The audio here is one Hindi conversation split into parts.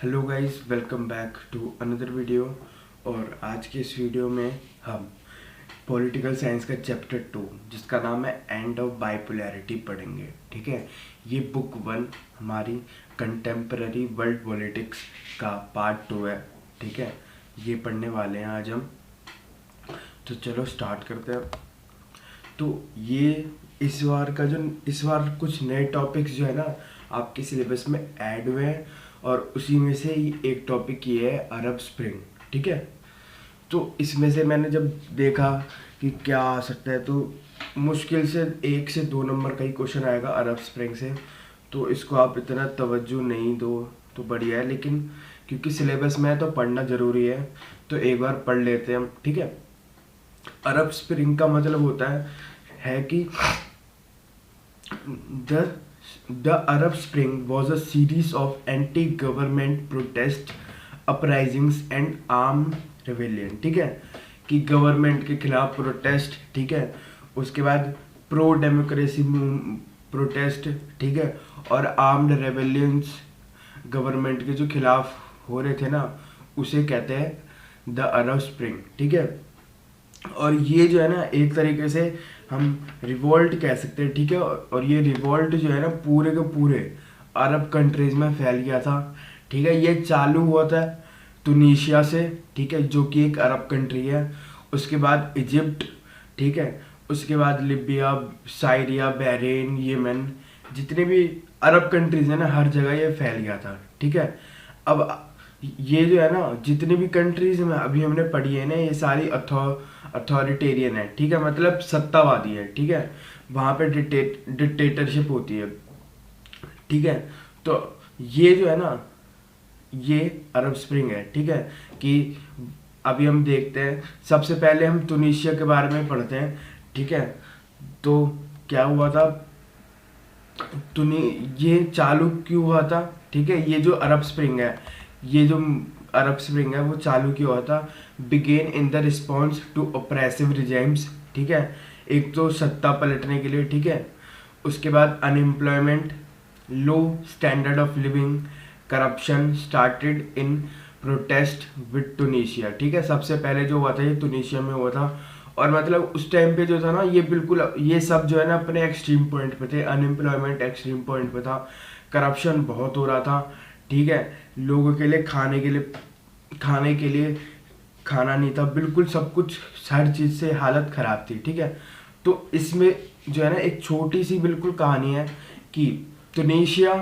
Hello guys, welcome back to another video. और आज के इस वीडियो में हम पॉलिटिकल साइंस का चैप्टर 2 जिसका नाम है एंड ऑफ बाइपोलैरिटी पढ़ेंगे। ठीक है, ये बुक 1 हमारी कंटेम्पररी वर्ल्ड पॉलिटिक्स का पार्ट 2 है। ठीक है, ये पढ़ने वाले हैं आज हम। तो चलो स्टार्ट करते हैं। तो ये इस बार कुछ नए टॉपिक्स जो है ना आपके सिलेबस में ऐड हुए हैं, और उसी में से ही एक टॉपिक ये है अरब स्प्रिंग। ठीक है, तो इसमें से मैंने जब देखा कि क्या आ सकता है, तो मुश्किल से 1 से 2 नंबर का ही क्वेश्चन आएगा अरब स्प्रिंग से। तो इसको आप इतना तवज्जो नहीं दो तो बढ़िया है, लेकिन क्योंकि सिलेबस में है तो पढ़ना ज़रूरी है, तो एक बार पढ़ लेते हैं हम। ठीक है, अरब स्प्रिंग का मतलब होता है कि The Arab Spring was a series of anti-government protest uprisings and armed rebellion। ठीक है, कि गवर्नमेंट के खिलाफ प्रोटेस्ट, ठीक है, उसके बाद प्रो डेमोक्रेसी प्रोटेस्ट, ठीक है, और आर्म्ड रेबेलियंस गवर्नमेंट के जो खिलाफ हो रहे थे ना, उसे कहते हैं द अरब स्प्रिंग। ठीक है, और ये जो है ना एक तरीके से हम रिवोल्ट कह सकते हैं। ठीक है, और ये रिवोल्ट जो है ना पूरे के पूरे अरब कंट्रीज में फैल गया था। ठीक है, ये चालू हुआ था तुनिशिया से, ठीक है, जो कि एक अरब कंट्री है। उसके बाद इजिप्ट, ठीक है, उसके बाद लिबिया, साइरिया, बहरीन, यमन, जितने भी अरब कंट्रीज है ना हर जगह ये फैल गया था। ठीक है, अब ये जो है ना जितनी भी कंट्रीज में अभी हमने पढ़ी है ना, ये सारी अथॉरिटेरियन है। ठीक है, मतलब सत्तावादी है। ठीक है, वहाँ पे डिक्टेटरशिप होती है। ठीक है, तो ये जो है ना ये अरब स्प्रिंग है। ठीक है, कि अभी हम देखते हैं, सबसे पहले हम तुनिशिया के बारे में पढ़ते हैं। ठीक है, तो क्या हुआ था, ये चालू क्यों हुआ था। ठीक है, ये जो अरब स्प्रिंग है, ये जो अरब स्प्रिंग है वो चालू क्यों हुआ था, began in the response to oppressive regimes. ठीक है, एक तो सत्ता पलटने के लिए, ठीक है, उसके बाद unemployment, low standard of living, corruption started in protest with Tunisia. ठीक है, सबसे पहले जो हुआ था ये टूनिशिया में हुआ था, और मतलब उस टाइम पे जो था ना ये बिल्कुल ये सब जो है ना अपने एक्सट्रीम पॉइंट पे थे। अनएम्प्लॉयमेंट एक्सट्रीम पॉइंट पे था, करप्शन बहुत हो रहा था। ठीक है, लोगों के लिए खाने के लिए खाना नहीं था, बिल्कुल सब कुछ हर चीज़ से हालत ख़राब थी। ठीक है, तो इसमें जो है ना एक छोटी सी बिल्कुल कहानी है कि तुनिशिया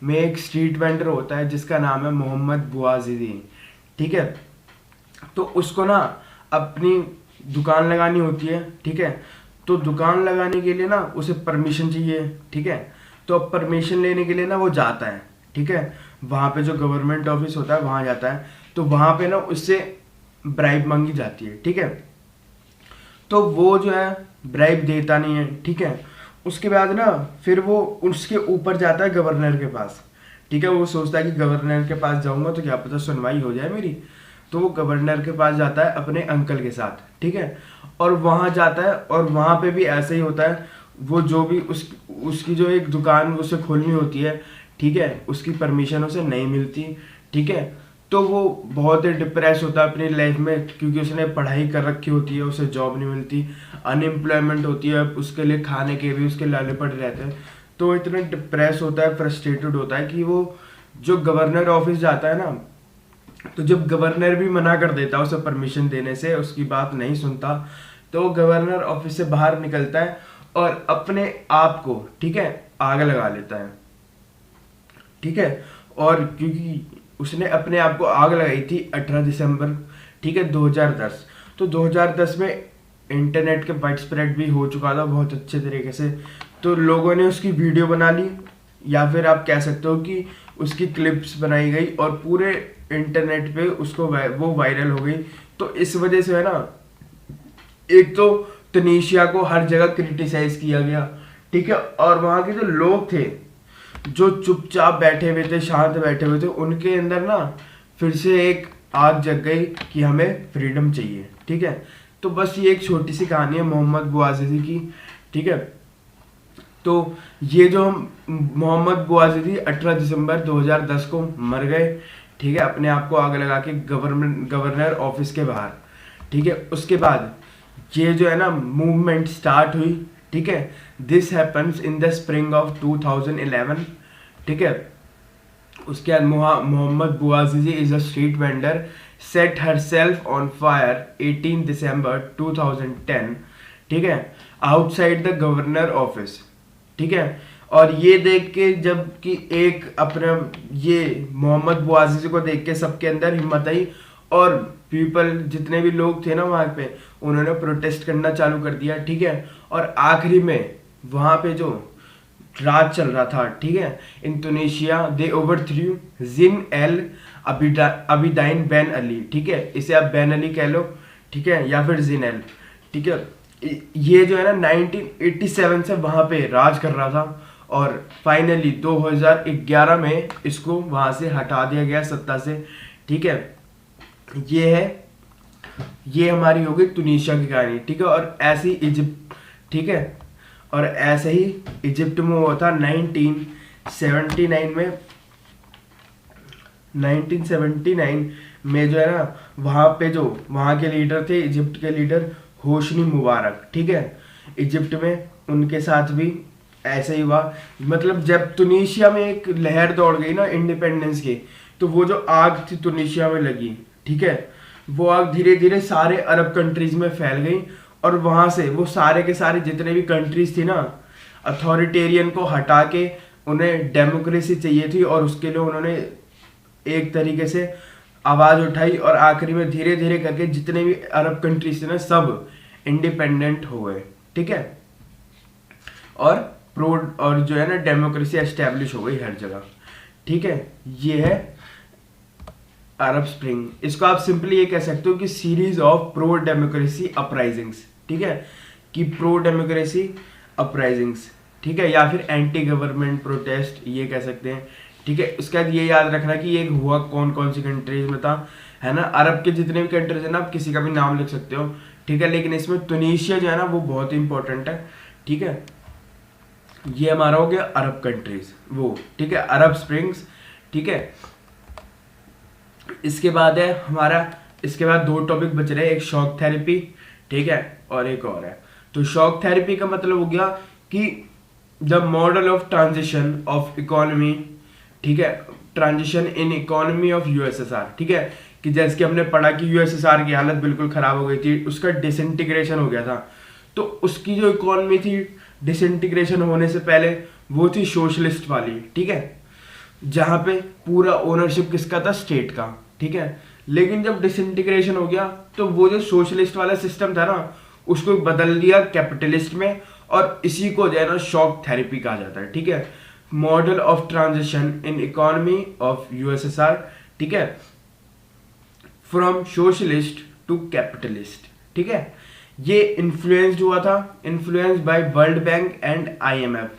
में एक स्ट्रीट वेंडर होता है जिसका नाम है मोहम्मद बुआजिदी। ठीक है, तो उसको ना अपनी दुकान लगानी होती है। ठीक है, तो दुकान लगाने के लिए ना उसे परमिशन चाहिए। ठीक है, तो अब परमिशन लेने के लिए ना वो जाता है। ठीक है, वहाँ पे जो गवर्नमेंट ऑफिस होता है वहाँ जाता है, तो वहाँ पे ना उससे ब्राइब मांगी जाती है। ठीक है, तो वो जो है ब्राइब देता नहीं है। ठीक है, उसके बाद ना फिर वो उसके ऊपर जाता है गवर्नर के पास। ठीक है, वो सोचता है कि गवर्नर के पास जाऊंगा तो क्या पता सुनवाई हो जाए मेरी, तो वो गवर्नर के पास जाता है अपने अंकल के साथ। ठीक है, और वहाँ जाता है, और वहाँ पे भी ऐसे ही होता है, वो जो भी उसकी जो एक दुकान उसे खोलनी होती है, ठीक है, उसकी परमिशन उसे नहीं मिलती। ठीक है, तो वो बहुत ही डिप्रेस होता है अपनी लाइफ में, क्योंकि उसने पढ़ाई कर रखी होती है, उसे जॉब नहीं मिलती, अनएम्प्लॉयमेंट होती है, उसके लिए खाने के भी उसके लाले पड़े रहते हैं। तो इतना डिप्रेस होता है, फ्रस्ट्रेटेड होता है कि वो जो गवर्नर ऑफिस जाता है ना, तो जब गवर्नर भी मना कर देता है उसे परमिशन देने से, उसकी बात नहीं सुनता, तो वो गवर्नर ऑफिस से बाहर निकलता है और अपने आप को, ठीक है, आग लगा लेता है। ठीक है, और क्योंकि उसने अपने आप को आग लगाई थी 18 दिसंबर, ठीक है, 2010। तो 2010 में इंटरनेट के वाइड स्प्रेड भी हो चुका था बहुत अच्छे तरीके से, तो लोगों ने उसकी वीडियो बना ली, या फिर आप कह सकते हो कि उसकी क्लिप्स बनाई गई और पूरे इंटरनेट पे उसको वो वायरल हो गई। तो इस वजह से है ना एक तो तुनिशिया को हर जगह क्रिटिसाइज किया गया। ठीक है, और वहाँ के जो लोग थे जो चुपचाप बैठे हुए थे, शांत बैठे हुए थे, उनके अंदर ना फिर से एक आग जग गई कि हमें फ्रीडम चाहिए। ठीक है, तो बस ये एक छोटी सी कहानी है मोहम्मद बुआजिदी की। ठीक है, तो ये जो मोहम्मद बुआजिदी 18 दिसंबर 2010 को मर गए। ठीक है, अपने आप को आग लगा के गवर्नर ऑफिस के बाहर। ठीक है, उसके बाद ये जो है ना मूवमेंट स्टार्ट हुई। ठीक है, this happens in the spring of 2011। ठीक है, उसके बाद Mohamed Bouazizi is a street vendor set herself on fire 18 December 2010। ठीक है, आउटसाइड द गवर्नर ऑफिस। ठीक है, और ये देख के जब कि एक अपने ये मोहम्मद बुआजिजी को देख के सबके अंदर हिम्मत आई, और पीपल जितने भी लोग थे ना वहाँ पे, उन्होंने प्रोटेस्ट करना चालू कर दिया। ठीक है, और आखिरी में वहाँ पे जो राज चल रहा था, ठीक है, इन तुनिशिया दे ओवरथ्रू जिन एल अबिदाइन बेन अली। ठीक है, इसे आप बेन अली कह लो, ठीक है, या फिर जिन एल। ठीक है, ये जो है ना 1987 से वहां पे राज कर रहा था, और फाइनली 2011 में इसको वहां से हटा दिया गया सत्ता से। ठीक है, ये हमारी हो गई तुनिशिया की कहानी। ठीक है, और ऐसे ही इजिप्ट, ठीक है, और ऐसे ही इजिप्ट में हुआ था 1979 में। 1979 में जो है ना वहाँ पे जो वहाँ के लीडर थे, इजिप्ट के लीडर होशनी मुबारक। ठीक है, इजिप्ट में उनके साथ भी ऐसे ही हुआ। मतलब जब तुनिशिया में एक लहर दौड़ गई ना इंडिपेंडेंस की, तो वो जो आग थी तुनिशिया में लगी, ठीक है, वो आग धीरे धीरे सारे अरब कंट्रीज में फैल गई, और वहां से वो सारे के सारे जितने भी कंट्रीज थी ना, अथॉरिटेरियन को हटा के उन्हें डेमोक्रेसी चाहिए थी, और उसके लिए उन्होंने एक तरीके से आवाज उठाई, और आखिरी में धीरे धीरे करके जितने भी अरब कंट्रीज थे ना सब इंडिपेंडेंट हो गए। ठीक है, और जो है ना डेमोक्रेसी एस्टेब्लिश हो गई हर जगह। ठीक है, ये है अरब स्प्रिंग। इसको आप सिंपली ये कह सकते हो कि series of pro democracy uprisings. ठीक है, कि प्रो डेमोक्रेसी अपराइजिंग्स, ठीक है, या फिर एंटी गवर्नमेंट प्रोटेस्ट ये कह सकते हैं। ठीक है, उसके बाद ये याद रखना कि ये हुआ कौन कौन सी कंट्रीज में था, है ना, अरब के जितने भी कंट्रीज है ना, आप किसी का भी नाम लिख सकते हो। ठीक है, लेकिन इसमें तुनिशिया जो है ना वो बहुत इंपॉर्टेंट है। ठीक है, ये हमारा हो गया अरब कंट्रीज वो। ठीक है, अरब स्प्रिंग्स। ठीक है, इसके बाद है हमारा, इसके बाद दो टॉपिक बच रहे हैं, एक शॉक थेरेपी, ठीक है, और एक और है। तो शॉक थेरेपी का मतलब हो गया कि the model of transition of economy, ठीक है, transition in economy of USSR. ठीक है, कि जैसे कि हमने पढ़ा कि यूएसएसआर की हालत बिल्कुल खराब हो गई थी, उसका डिसइंटीग्रेशन हो गया था, तो उसकी जो इकोनॉमी थी डिसइंटीग्रेशन होने से पहले वो थी सोशलिस्ट वाली। ठीक है, जहां पे पूरा ओनरशिप किसका था, स्टेट का। ठीक है, लेकिन जब डिसइंटीग्रेशन हो गया तो वो जो सोशलिस्ट वाला सिस्टम था ना उसको बदल दिया कैपिटलिस्ट में, और इसी को जो है ना शॉक थेरेपी कहा जाता है। ठीक है, model of transition in economy of USSR. ठीक है, फ्रॉम सोशलिस्ट टू कैपिटलिस्ट। ठीक है, ये इन्फ्लुएंस्ड हुआ था, influenced by world Bank and IMF.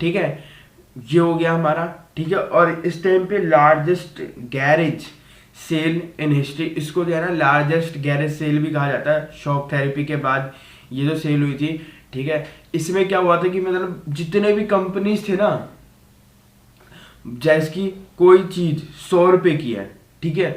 ठीक है, ये हो गया हमारा। ठीक है, और इस टाइम पे largest garage sale in history, इसको जो है ना लार्जेस्ट गैरेज सेल भी कहा जाता है शॉक थेरेपी के बाद ये जो सेल हुई थी। ठीक है, इसमें क्या हुआ था कि मतलब जितने भी कंपनीज थे ना, जैसे कि कोई चीज 100 रुपए की है, ठीक है,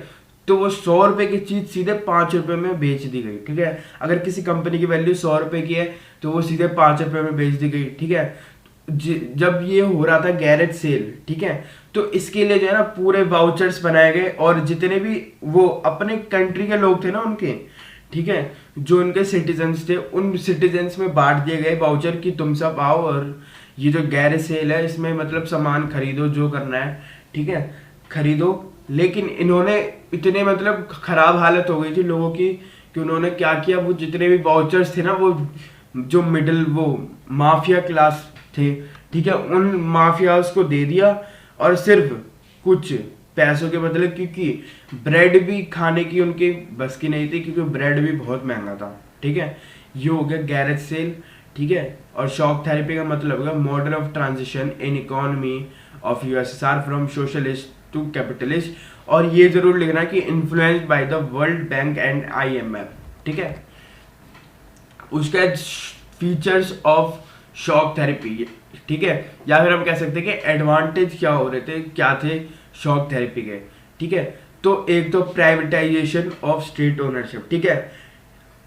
तो वो 100 रुपए की चीज सीधे 5 रुपए में बेच दी गई। ठीक है, अगर किसी कंपनी की वैल्यू 100 रुपए की है तो वो सीधे 5 रुपए में बेच दी गई। ठीक है, जब ये हो रहा था गैरेज सेल, ठीक है, तो इसके लिए जो है ना पूरे वाउचर्स बनाए गए, और जितने भी वो अपने कंट्री के लोग थे ना उनके, ठीक है, जो उनके सिटीजन्स थे उन सिटीजन्स में बांट दिए गए वाउचर कि तुम सब आओ और ये जो गैरेज सेल है इसमें मतलब सामान खरीदो, जो करना है, ठीक है, खरीदो। लेकिन इन्होंने इतने मतलब खराब हालत हो गई थी लोगों की कि उन्होंने क्या किया, वो जितने भी वाउचर्स थे ना, वो जो मिडिल वो माफिया क्लास थे, ठीक है, उन माफियाज को दे दिया, और सिर्फ कुछ पैसों के बदले, क्योंकि ब्रेड भी खाने की उनकी बस की नहीं थी, क्योंकि ब्रेड भी बहुत महंगा था। ठीक है, ये हो गया गैरेज सेल। ठीक है, और शॉक थेरेपी का मतलब होगा model of transition in economy of USSR from socialist to capitalist, और ये जरूर लिखना कि influenced by the World Bank and IMF. ठीक है, उसका फीचर्स ऑफ शॉक थेरेपी, ठीक है, या फिर हम कह सकते हैं कि एडवांटेज क्या हो रहे थे, क्या थे शॉक थेरेपी के। ठीक है। तो एक तो प्राइवेटाइजेशन ऑफ स्टेट ओनरशिप, ठीक है,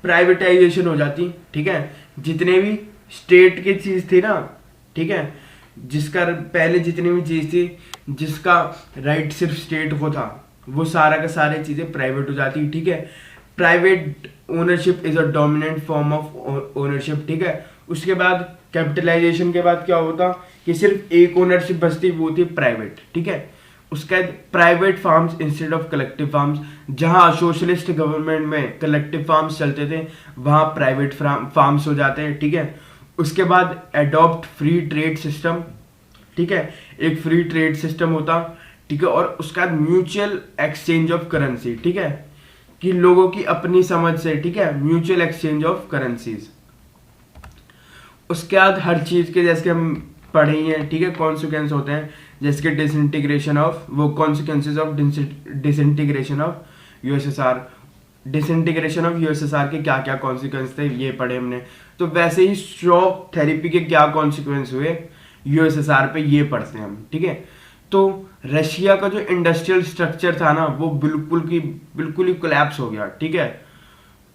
प्राइवेटाइजेशन हो जाती, ठीक है, जितने भी स्टेट की चीज थी ना, ठीक है, जिसका पहले जितनी भी चीज थी जिसका राइट सिर्फ स्टेट को था, वो सारा का सारी चीजें प्राइवेट हो जाती, ठीक है। Private ownership is a dominant form of ownership, ठीक है। उसके बाद कैपिटलाइजेशन के बाद क्या होता कि सिर्फ एक ओनरशिप बचती, वो थी प्राइवेट, ठीक है। उसके बाद private farms instead of collective farms, जहां सोशलिस्ट गवर्नमेंट में कलेक्टिव फार्म्स चलते थे वहां प्राइवेट फार्म्स हो जाते हैं, ठीक है। उसके बाद एडॉप्ट फ्री ट्रेड सिस्टम, ठीक है, एक फ्री ट्रेड सिस्टम होता, ठीक है। और उसके बाद म्यूचुअल एक्सचेंज ऑफ करेंसी, ठीक है, कि लोगों की अपनी समझ से, ठीक है, म्यूचुअल एक्सचेंज ऑफ करेंसीज। उसके बाद हर चीज के जैसे हम पढ़े ही हैं, ठीक है, कॉन्सिक्वेंस होते हैं, जैसे कि डिसइंटीग्रेशन ऑफ, वो consequences of disintegration of USSR, disintegration of USSR के क्या क्या कॉन्सिक्वेंस थे ये पढ़े हमने। तो वैसे ही शॉक थेरेपी के क्या कॉन्सिक्वेंस हुए यूएसएसआर पे ये पढ़ते हैं हम, ठीक है। तो रशिया का जो इंडस्ट्रियल स्ट्रक्चर था ना वो बिल्कुल ही कोलैप्स हो गया, ठीक है,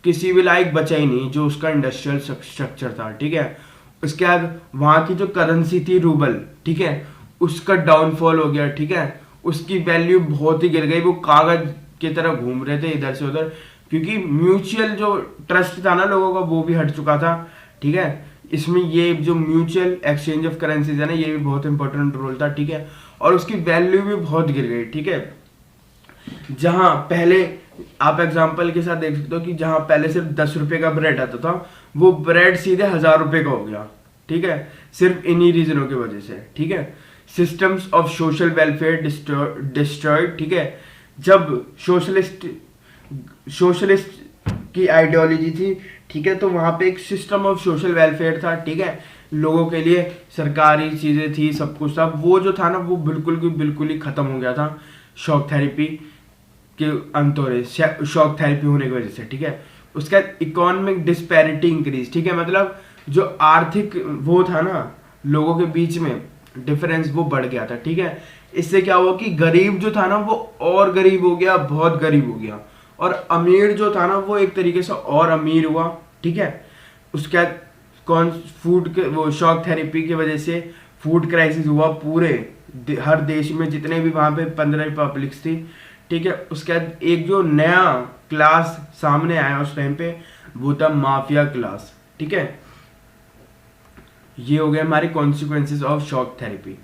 किसी भी लायक बचा ही नहीं जो उसका इंडस्ट्रियल स्ट्रक्चर था, ठीक है। उसके बाद वहां की जो करेंसी थी रूबल, ठीक है, उसका डाउनफॉल हो गया, ठीक है, उसकी वैल्यू बहुत ही गिर गई, वो कागज की तरह घूम रहे थे इधर से उधर, क्योंकि म्यूचुअल जो ट्रस्ट था ना लोगों का वो भी हट चुका था, ठीक है। इसमें ये जो म्यूचुअल एक्सचेंज ऑफ करेंसीज है ना ये भी बहुत इंपॉर्टेंट रोल था, ठीक है। और उसकी वैल्यू भी बहुत गिर गई, ठीक है। जहां पहले आप एग्जांपल के साथ देख सकते हो कि जहां पहले सिर्फ 10 रुपए का ब्रेड आता था वो ब्रेड सीधे 1000 रुपए का हो गया, ठीक है, सिर्फ इन्हीं रीजनों की वजह से, ठीक है। Systems of social welfare destroyed, ठीक है, जब सोशलिस्ट की आइडियोलॉजी थी, ठीक है, तो वहां पे एक सिस्टम ऑफ सोशल वेलफेयर था, ठीक है, लोगों के लिए सरकारी चीजें थी, सब कुछ था, वो जो था ना वो बिल्कुल ही खत्म हो गया था शॉक थेरेपी के अंतोरे, शॉक थेरेपी होने की वजह से, ठीक है। उसका इकोनॉमिक डिस्पैरिटी इंक्रीज, ठीक है, मतलब जो आर्थिक वो था ना लोगों के बीच में डिफरेंस वो बढ़ गया था, ठीक है। इससे क्या हुआ कि गरीब जो था ना वो और गरीब हो गया, बहुत गरीब हो गया, और अमीर जो था ना वो एक तरीके से और अमीर हुआ, ठीक है। उसके बाद कौन फूड के वो शॉक थेरेपी की वजह से फूड क्राइसिस हुआ पूरे हर देश में, जितने भी वहां पे 15 रिपब्लिक्स थी, ठीक है। उसके बाद एक जो नया क्लास सामने आया उस टाइम पे वो था माफिया क्लास, ठीक है। ये हो गए हमारे कॉन्सिक्वेंसेस ऑफ शॉक थेरेपी।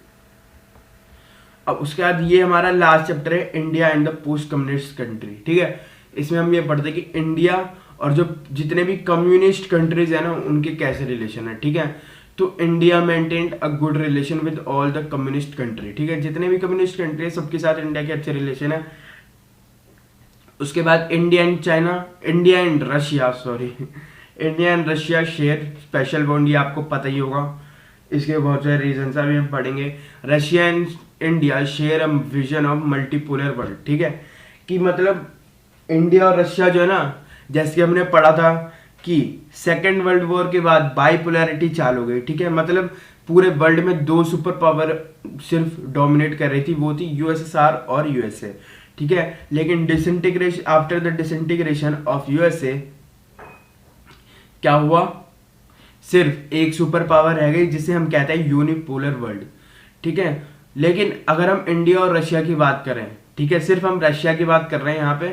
अब उसके बाद ये हमारा लास्ट चैप्टर है India and the post communist country, ठीक है। इसमें हम ये पढ़ते हैं कि इंडिया और जो जितने भी कम्युनिस्ट कंट्रीज है ना उनके कैसे रिलेशन है, ठीक है। तो India maintained a good relation with all the communist country, ठीक है, जितने भी कम्युनिस्ट कंट्री है सबके साथ इंडिया के अच्छे रिलेशन है। उसके बाद India and Russia share special bond, ये आपको पता ही होगा, इसके बहुत सारे रीजन अभी हम पढ़ेंगे। Russia and India share a vision of multipolar world, ठीक है, कि मतलब इंडिया और रशिया जो है ना, जैसे कि हमने पढ़ा था कि सेकेंड वर्ल्ड वॉर के बाद बाइपोलैरिटी चालू हो गई, ठीक है, मतलब पूरे वर्ल्ड में दो सुपर पावर सिर्फ डोमिनेट कर रही थी, वो थी यूएसएसआर और यूएसए, ठीक है। लेकिन disintegration after the disintegration of USA क्या हुआ, सिर्फ एक सुपर पावर रह गई जिसे हम कहते हैं यूनिपोलर वर्ल्ड, ठीक है। लेकिन अगर हम इंडिया और रशिया की बात करें, ठीक है, सिर्फ हम रशिया की बात कर रहे हैं यहाँ पे,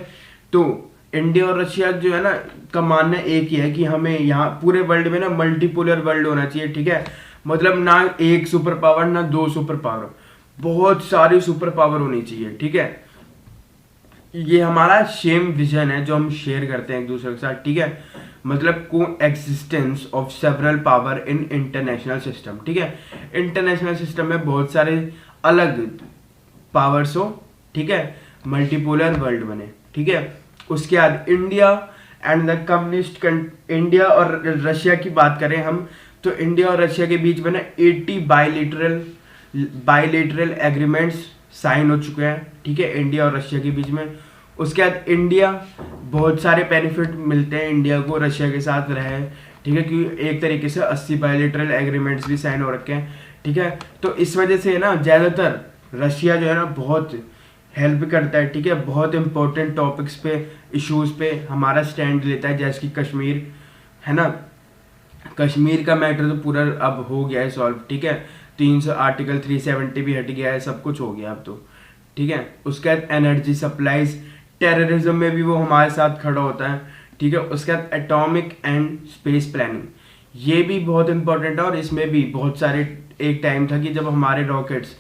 तो इंडिया और रशिया जो है ना का मानना एक ही है कि हमें यहाँ पूरे वर्ल्ड में ना मल्टीपोलर वर्ल्ड होना चाहिए, ठीक है, मतलब ना एक सुपर पावर ना दो सुपर पावर, बहुत सारी सुपर पावर होनी चाहिए, ठीक है। ये हमारा सेम विजन है जो हम शेयर करते हैं एक दूसरे के साथ, ठीक है, मतलब को existence of several power in international system, ठीक है। इंटरनेशनल सिस्टम में बहुत सारे अलग पावर्स हो, ठीक है, मल्टीपोलर वर्ल्ड बने, ठीक है। उसके बाद India and the communist India और रशिया की बात करें हम, तो इंडिया और रशिया के बीच में ना 80 बायलेटरल एग्रीमेंट्स साइन हो चुके हैं, ठीक है, इंडिया और रशिया के बीच में। उसके बाद इंडिया बहुत सारे बेनिफिट मिलते हैं इंडिया को रशिया के साथ रहे, ठीक है, क्योंकि एक तरीके से 80 बायलेटरल एग्रीमेंट्स भी साइन हो रखे हैं, ठीक है। तो इस वजह से ना ज़्यादातर रशिया जो है ना बहुत हेल्प करता है, ठीक है। बहुत इंपॉर्टेंट टॉपिक्स पे, इश्यूज पे हमारा स्टैंड लेता है, जैसे कि कश्मीर है ना। कश्मीर का मैटर तो पूरा अब हो गया है सॉल्व, ठीक है। 300 आर्टिकल 370 भी हट गया है, सब कुछ हो गया अब तो, ठीक है। उसके बाद एनर्जी सप्लाईज, टेररिज्म में भी वो हमारे साथ खड़ा होता है, ठीक है। उसके बाद एटॉमिक एंड स्पेस प्लानिंग, ये भी बहुत इंपॉर्टेंट है। और इसमें भी बहुत सारे, एक टाइम था कि जब हमारे रॉकेट्स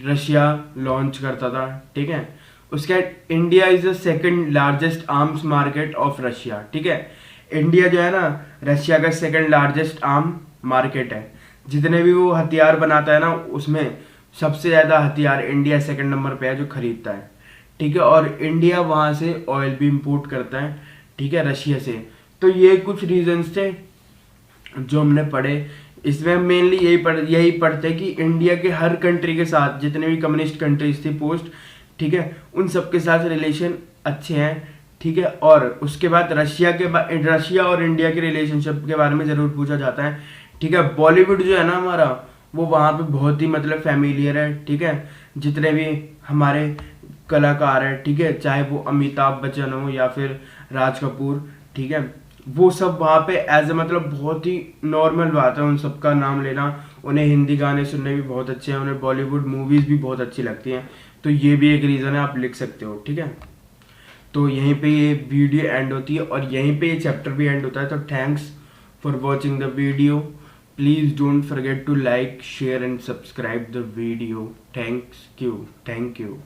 रशिया लॉन्च करता था, ठीक है। उसके बाद India is the second largest arms market of Russia, ठीक है। इंडिया जो है ना, रशिया का सेकंड लार्जेस्ट आर्म मार्केट है। जितने भी वो हथियार बनाता है ना, उसमें सबसे ज़्यादा हथियार इंडिया सेकंड नंबर पे है जो खरीदता है, ठीक है। और इंडिया वहाँ से ऑयल भी इंपोर्ट करता है, ठीक है, रशिया से। तो ये कुछ रीजंस थे जो हमने पढ़े। इसमें मेनली यही पढ़ते कि इंडिया के हर कंट्री के साथ, जितने भी कम्युनिस्ट कंट्रीज थी पोस्ट, ठीक है, उन सबके साथ रिलेशन अच्छे हैं, ठीक है। और उसके बाद रशिया और इंडिया के रिलेशनशिप के बारे में ज़रूर पूछा जाता है, ठीक है। बॉलीवुड जो है ना हमारा, वो वहाँ पे बहुत ही मतलब फैमिलियर है, ठीक है। जितने भी हमारे कलाकार हैं, ठीक है, चाहे वो अमिताभ बच्चन हो या फिर राज कपूर, ठीक है, वो सब वहाँ पे एज ए मतलब बहुत ही नॉर्मल बात है उन सबका नाम लेना। उन्हें हिंदी गाने सुनने भी बहुत अच्छे हैं, उन्हें बॉलीवुड मूवीज़ भी बहुत अच्छी लगती हैं। तो ये भी एक रीज़न है, आप लिख सकते हो, ठीक है। तो यहीं पे ये वीडियो एंड होती है और यहीं पे ये चैप्टर भी एंड होता है। तो thanks for watching the video. Please don't forget to like, share and subscribe the video. Thank you.